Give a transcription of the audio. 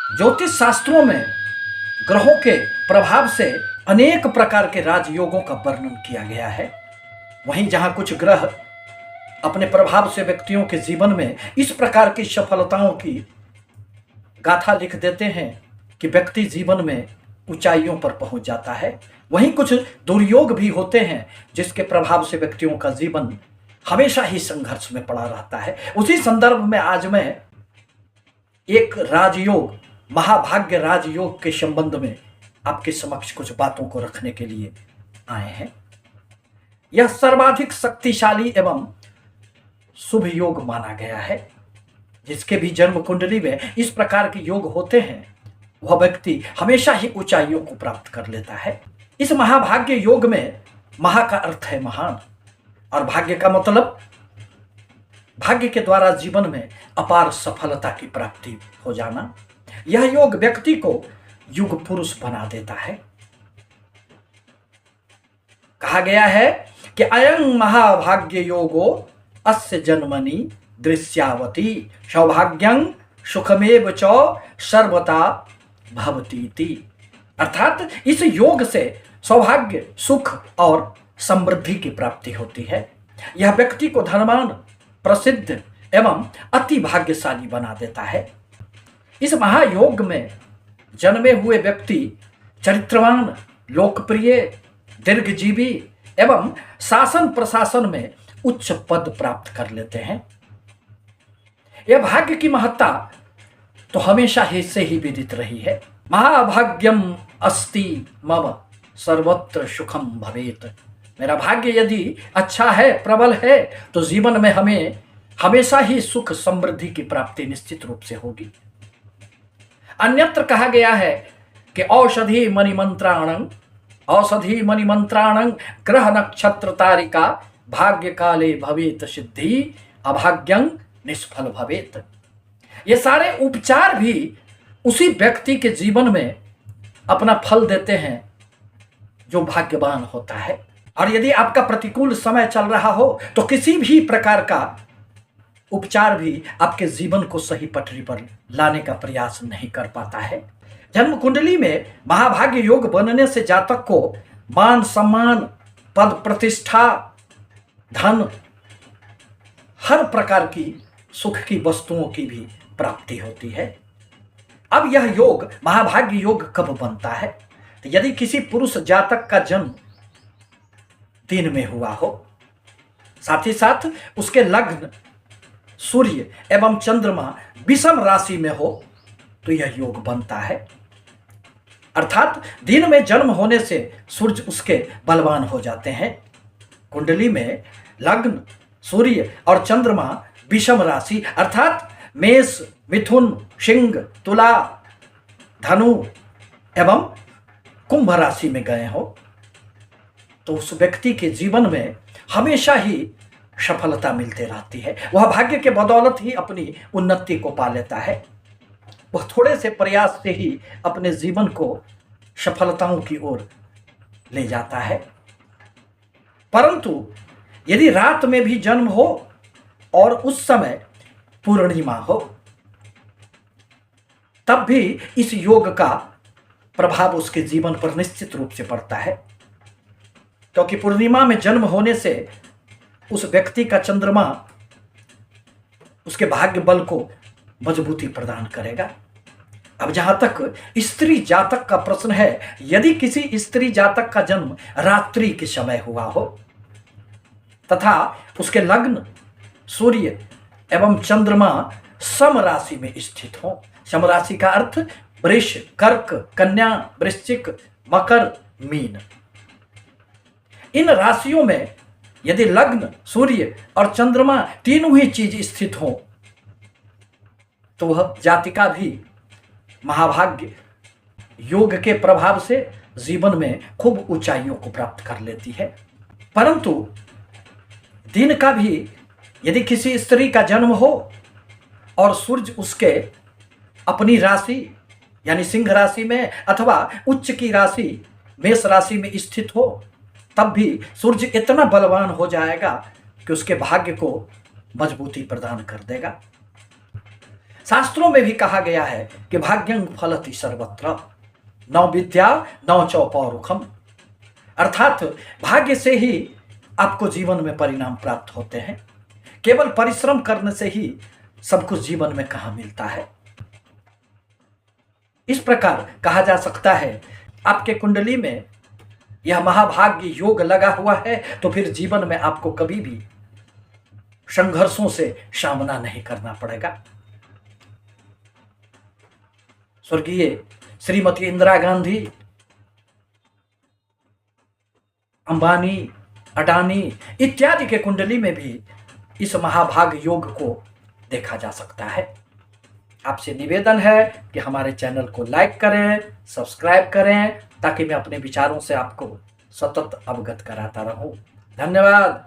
ज्योतिष शास्त्रों में ग्रहों के प्रभाव से अनेक प्रकार के राजयोगों का वर्णन किया गया है। वहीं जहां कुछ ग्रह अपने प्रभाव से व्यक्तियों के जीवन में इस प्रकार की सफलताओं की गाथा लिख देते हैं कि व्यक्ति जीवन में ऊंचाइयों पर पहुंच जाता है, वहीं कुछ दुर्योग भी होते हैं जिसके प्रभाव से व्यक्तियों का जीवन हमेशा ही संघर्ष में पड़ा रहता है। उसी संदर्भ में आज मैं एक राजयोग, महाभाग्य राजयोग के संबंध में आपके समक्ष कुछ बातों को रखने के लिए आए हैं। यह सर्वाधिक शक्तिशाली एवं शुभ योग माना गया है। जिसके भी जन्म कुंडली में इस प्रकार के योग होते हैं वह व्यक्ति हमेशा ही ऊंचाइयों को प्राप्त कर लेता है। इस महाभाग्य योग में महा का अर्थ है महान और भाग्य का मतलब भाग्य के द्वारा जीवन में अपार सफलता की प्राप्ति हो जाना। यह योग व्यक्ति को युग पुरुष बना देता है। कहा गया है कि अयं महाभाग्य योगो अस्य जन्मनि दृश्यावती सौभाग्यं सुखमेव च सर्वदा भवतीति। अर्थात इस योग से सौभाग्य, सुख और समृद्धि की प्राप्ति होती है। यह व्यक्ति को धनवान, प्रसिद्ध एवं अति भाग्यशाली बना देता है। इस महायोग में जन्मे हुए व्यक्ति चरित्रवान, लोकप्रिय, दीर्घजीवी एवं शासन प्रशासन में उच्च पद प्राप्त कर लेते हैं। यह भाग्य की महत्ता तो हमेशा ही से ही विदित रही है। महाभाग्यम अस्ति मम सर्वत्र सुखम भवेत। मेरा भाग्य यदि अच्छा है, प्रबल है, तो जीवन में हमें हमेशा ही सुख समृद्धि की प्राप्ति निश्चित रूप से होगी। अन्यत्र कहा गया है कि औषधि मणिमंत्राणं ग्रह नक्षत्र तारिका भाग्य काले भवेत सिद्धि अभाग्यं निष्फल भवेत। ये सारे उपचार भी उसी व्यक्ति के जीवन में अपना फल देते हैं जो भाग्यवान होता है। और यदि आपका प्रतिकूल समय चल रहा हो तो किसी भी प्रकार का उपचार भी आपके जीवन को सही पटरी पर लाने का प्रयास नहीं कर पाता है। जन्म कुंडली में महाभाग्य योग बनने से जातक को मान सम्मान, पद प्रतिष्ठा, धन, हर प्रकार की सुख की वस्तुओं की भी प्राप्ति होती है। अब यह योग महाभाग्य योग कब बनता है? तो यदि किसी पुरुष जातक का जन्म दिन में हुआ हो, साथ ही साथ उसके लग्न सूर्य एवं चंद्रमा विषम राशि में हो, तो यह योग बनता है। अर्थात दिन में जन्म होने से सूर्य उसके बलवान हो जाते हैं। कुंडली में लग्न, सूर्य और चंद्रमा विषम राशि अर्थात मेष, मिथुन, सिंह, तुला, धनु एवं कुंभ राशि में गए हो, तो उस व्यक्ति के जीवन में हमेशा ही सफलता मिलती रहती है। वह भाग्य के बदौलत ही अपनी उन्नति को पा लेता है। वह थोड़े से प्रयास से ही अपने जीवन को सफलताओं की ओर ले जाता है। परंतु यदि रात में भी जन्म हो और उस समय पूर्णिमा हो, तब भी इस योग का प्रभाव उसके जीवन पर निश्चित रूप से पड़ता है। क्योंकि पूर्णिमा में जन्म होने से उस व्यक्ति का चंद्रमा उसके भाग्य बल को मजबूती प्रदान करेगा। अब जहां तक स्त्री जातक का प्रश्न है, यदि किसी स्त्री जातक का जन्म रात्रि के समय हुआ हो तथा उसके लग्न, सूर्य एवं चंद्रमा सम राशि में स्थित हो, सम राशि का अर्थ वृष, कर्क, कन्या, वृश्चिक, मकर, मीन, इन राशियों में यदि लग्न, सूर्य और चंद्रमा तीनों ही चीज स्थित हो तो वह जातिका भी महाभाग्य योग के प्रभाव से जीवन में खूब ऊंचाइयों को प्राप्त कर लेती है। परंतु दिन का भी यदि किसी स्त्री का जन्म हो और सूर्य उसके अपनी राशि यानी सिंह राशि में अथवा उच्च की राशि मेष राशि में स्थित हो, तब भी सूर्य इतना बलवान हो जाएगा कि उसके भाग्य को मजबूती प्रदान कर देगा। शास्त्रों में भी कहा गया है कि भाग्यं फलति सर्वत्र नौ विद्या नौ चौ पौरुखम, अर्थात भाग्य से ही आपको जीवन में परिणाम प्राप्त होते हैं। केवल परिश्रम करने से ही सब कुछ जीवन में कहाँ मिलता है। इस प्रकार कहा जा सकता है आपके कुंडली में यह महाभाग्य योग लगा हुआ है तो फिर जीवन में आपको कभी भी संघर्षों से सामना नहीं करना पड़ेगा। स्वर्गीय श्रीमती इंदिरा गांधी, अंबानी, अडानी इत्यादि के कुंडली में भी इस महाभाग्य योग को देखा जा सकता है। आपसे निवेदन है कि हमारे चैनल को लाइक करें, सब्सक्राइब करें, ताकि मैं अपने विचारों से आपको सतत अवगत कराता रहूं। धन्यवाद।